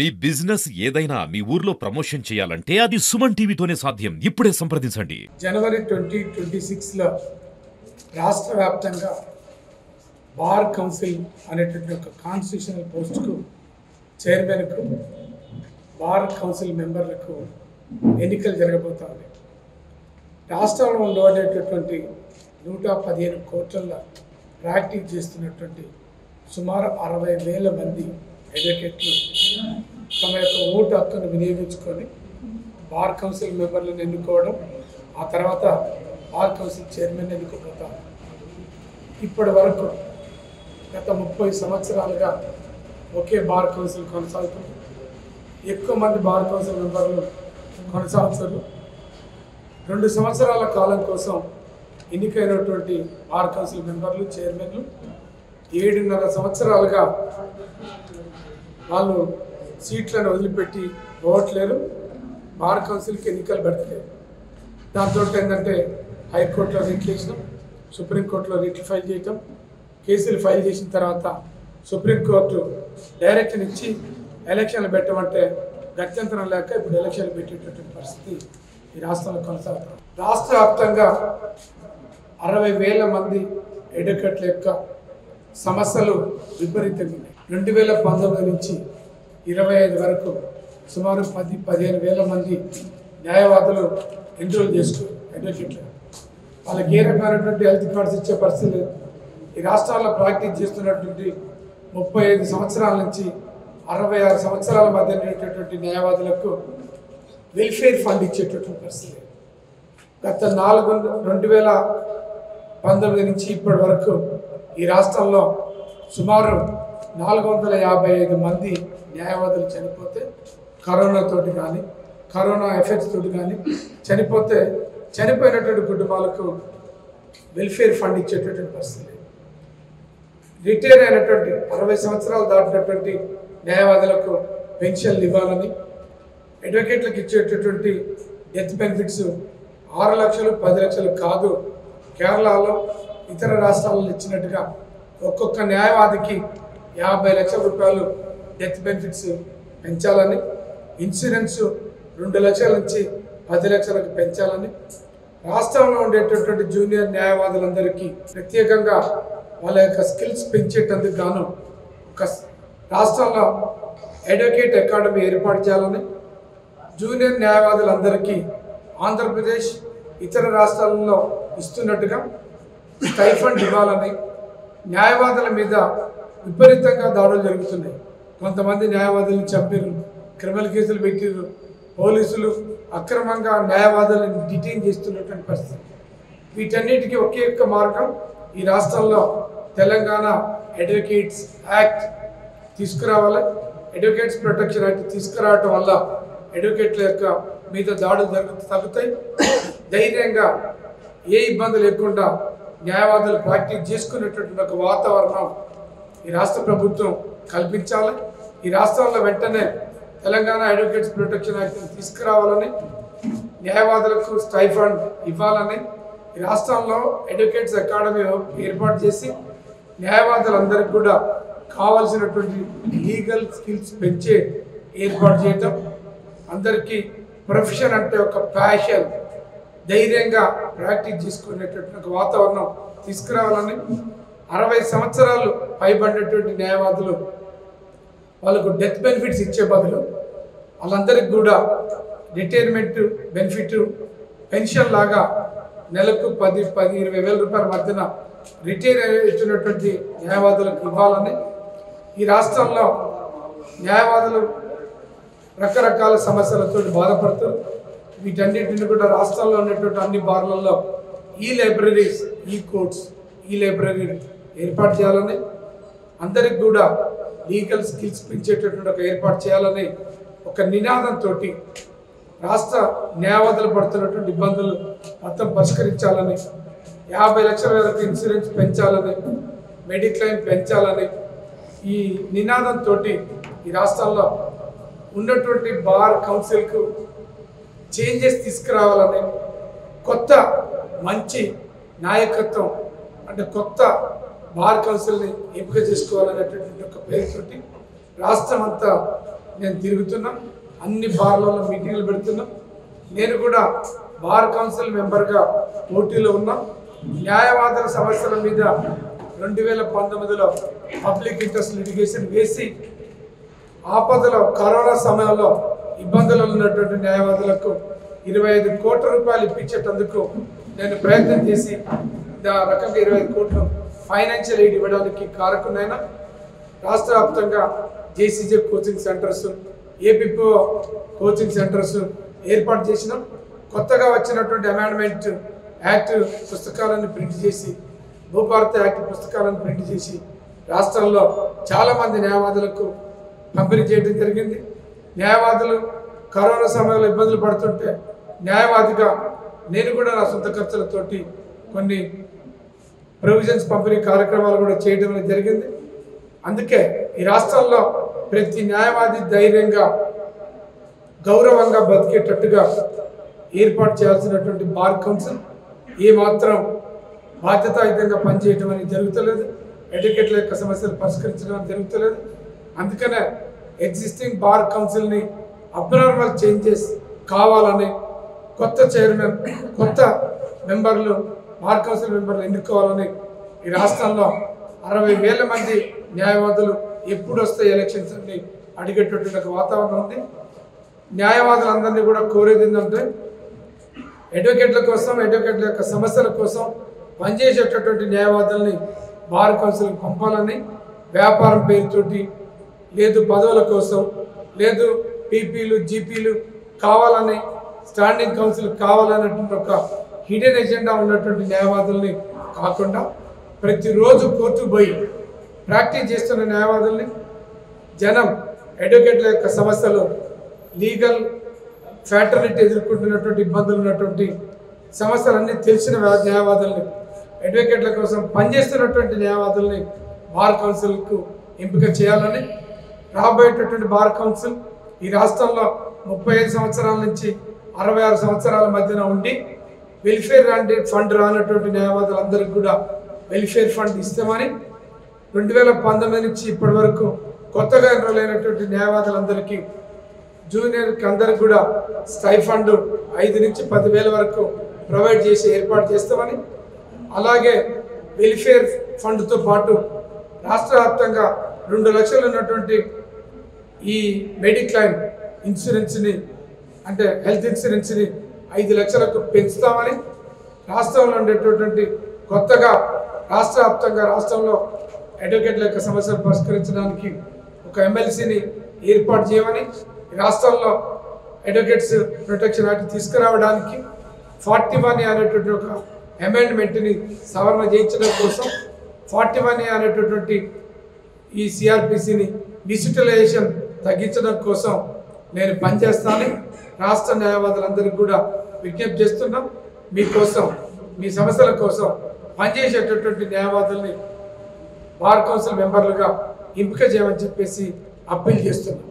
మీ business ఏదైనా మీ ఊర్లో promotion చేయాలంటే అది సుమన్ టీవీతోనే సాధ్యం. ఇప్పుడే సంప్రదించండి. జనవరి 2026లో రాష్ట్ర వ్యాప్తంగా బార్ కౌన్సిల్ అనేటువంటి ఒక కాన్స్టిట్యూషనల్ పోస్టుకు చైర్మన్కు బార్ కౌన్సిల్ మెంబర్లకు ఎన్నికలు జరగబోతోంది. రాష్ట్రంలో ఉండేటటువంటి 115 కోట్ల ప్రాక్టీస్ చేస్తున్నటువంటి సుమారు 60,000 మంది అడ్వకేట్లు తమ యొక్క ఓటు హక్కును వినియోగించుకొని బార్ కౌన్సిల్ మెంబర్లను ఎన్నుకోవడం, ఆ తర్వాత బార్ కౌన్సిల్ చైర్మన్ ఎన్నుకోబోతారు. ఇప్పటి వరకు గత 30 సంవత్సరాలుగా ఒకే బార్ కౌన్సిల్ కొనసాగుతుంది. ఎక్కువ మంది బార్ కౌన్సిల్ మెంబర్లు కొనసాగుతారు. 2 సంవత్సరాల కాలం కోసం ఎన్నికైనటువంటి బార్ కౌన్సిల్ మెంబర్లు చైర్మన్లు 7.5 సంవత్సరాలుగా వాళ్ళు సీట్లను వదిలిపెట్టి పోవట్లేరు, బార్ కౌన్సిల్కి ఎన్నికలు పెడతలేరు. దాంతో ఏంటంటే హైకోర్టులో రిట్ వేయడం, సుప్రీంకోర్టులో రిట్లు ఫైల్ చేయటం, కేసులు ఫైల్ చేసిన తర్వాత సుప్రీంకోర్టు డైరెక్షన్ ఇచ్చి ఎలక్షన్లు పెట్టమంటే గత్యంతరం లేక ఇప్పుడు ఎలక్షన్లు పెట్టేటటువంటి పరిస్థితి ఈ రాష్ట్రంలో కొనసాగుతుంది. రాష్ట్ర వ్యాప్తంగా 60,000 మంది అడ్వకేట్ల యొక్క సమస్యలు విపరీతంగా ఉన్నాయి. 2019 నుంచి 25 వరకు సుమారు 10-15,000 మంది న్యాయవాదులు ఎన్రోల్ చేసుకోరు అడ్వకేట్లు. వాళ్ళకి ఏ రకమైనటువంటి హెల్త్ కార్డ్స్ ఇచ్చే పరిస్థితి లేదు. ఈ రాష్ట్రాల్లో ప్రాక్టీస్ చేస్తున్నటువంటి 35 సంవత్సరాల నుంచి 66 సంవత్సరాల మధ్య ఉండేటటువంటి న్యాయవాదులకు వెల్ఫేర్ ఫండ్ ఇచ్చేటటువంటి పరిస్థితి. గత 2019 నుంచి ఇప్పటి వరకు ఈ రాష్ట్రంలో సుమారు 455 మంది న్యాయవాదులు చనిపోతే, కరోనాతోటి కానీ కరోనా ఎఫెక్ట్స్ తోటి కానీ చనిపోయినటువంటి కుటుంబాలకు వెల్ఫేర్ ఫండ్ ఇచ్చేటటువంటి పరిస్థితి. రిటైర్ అయినటువంటి 60 సంవత్సరాలు దాటినటువంటి న్యాయవాదులకు పెన్షన్లు ఇవ్వాలని, అడ్వకేట్లకు ఇచ్చేటటువంటి డెత్ బెనిఫిట్స్ 6 లక్షలు 10 లక్షలు కాదు, కేరళలో ఇతర రాష్ట్రాలలో ఇచ్చినట్టుగా ఒక్కొక్క న్యాయవాదికి 50 లక్షల రూపాయలు డెత్ బెనిఫిట్స్ పెంచాలని, ఇన్సూరెన్స్ 2 లక్షల నుంచి 10 లక్షలకు పెంచాలని, రాష్ట్రంలో ఉండేటటువంటి జూనియర్ న్యాయవాదులందరికీ ప్రత్యేకంగా వాళ్ళ యొక్క స్కిల్స్ పెంచేటందుకు గాను ఒక రాష్ట్రంలో అడ్వకేట్ అకాడమీ ఏర్పాటు చేయాలని, జూనియర్ న్యాయవాదులందరికీ ఆంధ్రప్రదేశ్ ఇతర రాష్ట్రాలలో ఇస్తున్నట్టుగా స్టైఫండ్ ఇవ్వాలని, న్యాయవాదుల మీద విపరీతంగా దాడులు జరుగుతున్నాయి. కొంతమంది న్యాయవాదులను చంపారు, క్రిమినల్ కేసులు పెట్టారు, పోలీసులు అక్రమంగా న్యాయవాదులను డిటైన్ చేస్తున్నటువంటి పరిస్థితి. వీటన్నిటికీ ఒకే ఒక్క మార్గం ఈ రాష్ట్రంలో తెలంగాణ అడ్వకేట్స్ యాక్ట్ తీసుకురావాలి. అడ్వకేట్స్ ప్రొటెక్షన్ యాక్ట్ తీసుకురావటం వల్ల అడ్వకేట్ల యొక్క మీద దాడులు తగ్గుతాయి. ధైర్యంగా ఏ ఇబ్బంది లేకుండా న్యాయవాదులు ప్రాక్టీస్ చేసుకునేటటువంటి ఒక వాతావరణం ఈ రాష్ట్ర ప్రభుత్వం కల్పించాలి. ఈ రాష్ట్రంలో వెంటనే తెలంగాణ అడ్వకేట్స్ ప్రొటెక్షన్ యాక్ట్ తీసుకురావాలని, న్యాయవాదులకు స్టైఫండ్ ఇవ్వాలని, ఈ రాష్ట్రంలో అడ్వకేట్స్ అకాడమీ ఏర్పాటు చేసి న్యాయవాదులందరికీ కూడా కావాల్సినటువంటి లీగల్ స్కిల్స్ పెంచే ఏర్పాటు చేయటం, అందరికీ ప్రొఫెషన్ అంటే ఒక ప్యాషన్, ధైర్యంగా ప్రాక్టీస్ చేసుకునేటటువంటి ఒక వాతావరణం తీసుకురావాలని, 60 సంవత్సరాలు పైబడినటువంటి న్యాయవాదులు వాళ్ళకు డెత్ బెనిఫిట్స్ ఇచ్చే బదులు వాళ్ళందరికీ కూడా రిటైర్మెంట్ బెనిఫిట్ పెన్షన్ లాగా నెలకు 10-20 రూపాయల మధ్యన రిటైర్ ఇచ్చినటువంటి న్యాయవాదులకు ఇవ్వాలని, ఈ రాష్ట్రంలో న్యాయవాదులు రకరకాల సమస్యలతో బాధపడుతారు. వీటన్నిటిని కూడా రాష్ట్రంలో ఉన్నటువంటి అన్ని బార్లలో ఈ లైబ్రరీస్, ఈ కోర్ట్స్, ఈ లైబ్రరీ ఏర్పాటు చేయాలని, అందరికి కూడా లీగల్ స్కిల్స్ పెంచేటటువంటి ఒక ఏర్పాటు చేయాలని ఒక నినాదంతో రాష్ట్ర న్యాయవాదులు పడుతున్నటువంటి ఇబ్బందులు మొత్తం పరిష్కరించాలని, 50 లక్షల వరకు ఇన్సూరెన్స్ పెంచాలని, మెడిక్లైమ్ పెంచాలని ఈ నినాదంతో ఈ రాష్ట్రంలో ఉన్నటువంటి బార్ కౌన్సిల్కు చేంజెస్ తీసుకురావాలని, కొత్త మంచి నాయకత్వం అంటే కొత్త బార్ కౌన్సిల్ని ఎంపిక చేసుకోవాలనేటటువంటి ఒక పేరుతోటి రాష్ట్రం అంతా నేను తిరుగుతున్నా, అన్ని బార్లలో మీటింగ్లు పెడుతున్నా. నేను కూడా బార్ కౌన్సిల్ మెంబర్గా పోటీలో ఉన్నా. న్యాయవాదుల సమస్యల మీద 2019లో పబ్లిక్ ఇంట్రెస్ట్ లిటిగేషన్ వేసి ఆపదలో కరోనా సమయంలో ఇబ్బందులు ఉన్నటువంటి న్యాయవాదులకు 25 కోట్ల రూపాయలు ఇప్పించేటందుకు నేను ప్రయత్నం చేసి రకంగా 25 కోట్లు ఫైనాన్షియల్ ఎయిడ్ ఇవ్వడానికి కారకునైనా. రాష్ట్ర వ్యాప్తంగా JCJ coaching centres, ఏపీపో coaching centres ఏర్పాటు చేసినాం. కొత్తగా వచ్చినటువంటి అమెండ్మెంట్ యాక్ట్ పుస్తకాలను ప్రింట్ చేసి, భూభారతి యాక్ట్ పుస్తకాలను ప్రింట్ చేసి రాష్ట్రంలో చాలామంది న్యాయవాదులకు పంపిణీ చేయడం జరిగింది. న్యాయవాదులు కరోనా సమయంలో ఇబ్బందులు పడుతుంటే న్యాయవాదిగా నేను కూడా నా సొంత ఖర్చులతోటి కొన్ని ప్రొవిజన్స్ పంపిణీ కార్యక్రమాలు కూడా చేయడం జరిగింది. అందుకే ఈ రాష్ట్రంలో ప్రతి న్యాయవాది ధైర్యంగా గౌరవంగా బతికేటట్టుగా ఏర్పాటు చేయాల్సినటువంటి బార్ కౌన్సిల్ ఏమాత్రం బాధ్యతాయుతంగా పనిచేయడం అనేది జరుగుతలేదు. అడ్వకేట్ల యొక్క సమస్యలు పరిష్కరించడం జరుగుతలేదు. అందుకనే ఎగ్జిస్టింగ్ బార్ కౌన్సిల్ని అబ్నార్మల్ చేంజెస్ కావాలని, కొత్త చైర్మన్, కొత్త మెంబర్లు, బార్ కౌన్సిల్ మెంబర్లు ఎన్నుకోవాలని ఈ రాష్ట్రంలో 60,000 మంది న్యాయవాదులు ఎప్పుడు వస్తాయి ఎలక్షన్స్ అని అడిగేటటువంటి ఒక వాతావరణం ఉంది. న్యాయవాదులందరినీ కూడా కోరేది ఏంటంటే అడ్వకేట్ల కోసం, అడ్వకేట్ల యొక్క సమస్యల కోసం పనిచేసేటటువంటి న్యాయవాదుల్ని బార్ కౌన్సిల్కి పంపాలని, వ్యాపారం పేరుతోటి లేదు పదవుల కోసం లేదు పీపీలు జీపీలు కావాలని, స్టాండింగ్ కౌన్సిల్ కావాలన్నటువంటి ఒక హిడెన్ ఎజెండా ఉన్నటువంటి న్యాయవాదుల్ని కాకుండా ప్రతిరోజు కోర్టుకు పోయి ప్రాక్టీస్ చేస్తున్న న్యాయవాదుల్ని, జనం అడ్వకేట్ల యొక్క సమస్యలు, లీగల్ ఫ్యాటర్నిటీ ఎదుర్కొంటున్నటువంటి ఇబ్బందులు ఉన్నటువంటి సమస్యలన్నీ తెలిసిన న్యాయవాదుల్ని, అడ్వకేట్ల కోసం పనిచేస్తున్నటువంటి న్యాయవాదుల్ని బార్ కౌన్సిల్కు ఎంపిక చేయాలని, రాబోయేటటువంటి బార్ కౌన్సిల్ ఈ రాష్ట్రంలో 35 సంవత్సరాల నుంచి 66 సంవత్సరాల మధ్యన ఉండి వెల్ఫేర్ ఫండ్ రానటువంటి న్యాయవాదులందరికీ కూడా వెల్ఫేర్ ఫండ్ ఇస్తామని, 2019 నుంచి ఇప్పటి వరకు కొత్తగా ఎన్రోల్ అయినటువంటి న్యాయవాదులందరికీ జూనియర్కి అందరికి కూడా స్టైఫండ్ 5 నుంచి 10,000 వరకు ప్రొవైడ్ చేసి ఏర్పాటు చేస్తామని, అలాగే వెల్ఫేర్ ఫండ్తో పాటు రాష్ట్ర వ్యాప్తంగా 2 లక్షలు ఉన్నటువంటి ఈ మెడిక్లైమ్ ఇన్సూరెన్స్ని, అంటే హెల్త్ ఇన్సూరెన్స్ని 5 లక్షలకు పెంచుతామని, రాష్ట్రంలో ఉండేటటువంటి కొత్తగా రాష్ట్ర వ్యాప్తంగా రాష్ట్రంలో అడ్వకేట్ల యొక్క సమస్యలు పరిష్కరించడానికి ఒక ఎమ్మెల్సీని ఏర్పాటు చేయమని, రాష్ట్రంలో అడ్వకేట్స్ ప్రొటెక్షన్ యాక్ట్ తీసుకురావడానికి 41A అనేటువంటి ఒక అమెండ్మెంట్ని సవరణ చేయించడం కోసం 41A అనేటటువంటి ఈ సిఆర్పిసిని డిజిటలైజేషన్ తగ్గించడం కోసం నేను పనిచేస్తాను. రాష్ట్ర న్యాయవాదులందరికీ కూడా విజ్ఞప్తి చేస్తున్నాం, మీకోసం, మీ సమస్యల కోసం పనిచేసేటటువంటి న్యాయవాదుల్ని బార్ కౌన్సిల్ మెంబర్లుగా ఎంపిక చేయమని చెప్పేసి అప్పీల్ చేస్తున్నాం.